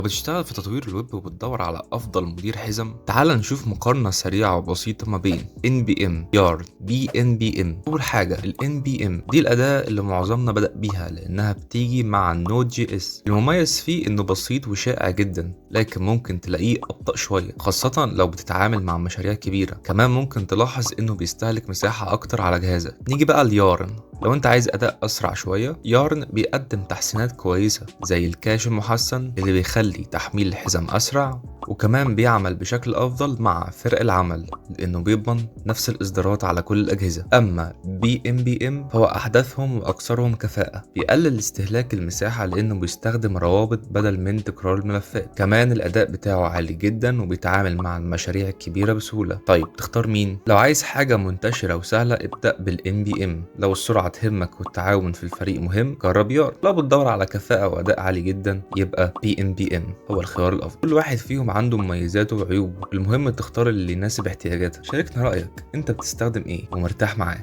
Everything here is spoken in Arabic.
لو بتشتغل في تطوير الويب وبتدور على أفضل مدير حزم، تعال نشوف مقارنة سريعة وبسيطة ما بين NPM يارد BNPM. أول حاجة ال NPM دي الأداة اللي معظمنا بدأ بيها لأنها بتيجي مع النود جي اس. المميز فيه إنه بسيط وشائع جدا، لكن ممكن تلاقيه أبطأ شوية خاصة لو بتتعامل مع مشاريع كبيرة. كمان ممكن تلاحظ إنه بيستهلك مساحة أكتر على جهازك. نيجي بقى ليارن. لو انت عايز اداء اسرع شويه، يارن بيقدم تحسينات كويسه زي الكاش المحسن اللي بيخلي تحميل الحزام اسرع، وكمان بيعمل بشكل افضل مع فرق العمل لانه بيضمن نفس الاصدارات على كل الاجهزه. اما BNPM هو احدثهم واكثرهم كفاءه، بيقلل استهلاك المساحه لانه بيستخدم روابط بدل من تكرار الملفات. كمان الاداء بتاعه عالي جدا وبيتعامل مع المشاريع الكبيره بسهوله. طيب تختار مين؟ لو عايز حاجه منتشره وسهله ابدا بالNPM. لو السرعه تهمك والتعاون في الفريق مهم، جرب يارن. لو بتدور على كفاءه واداء عالي جدا يبقى BNPM هو الخيار الافضل. كل واحد فيهم عنده مميزاته وعيوبه، المهم تختار اللي يناسب احتياجاتك. شاركنا رايك، انت بتستخدم ايه ومرتاح معاه؟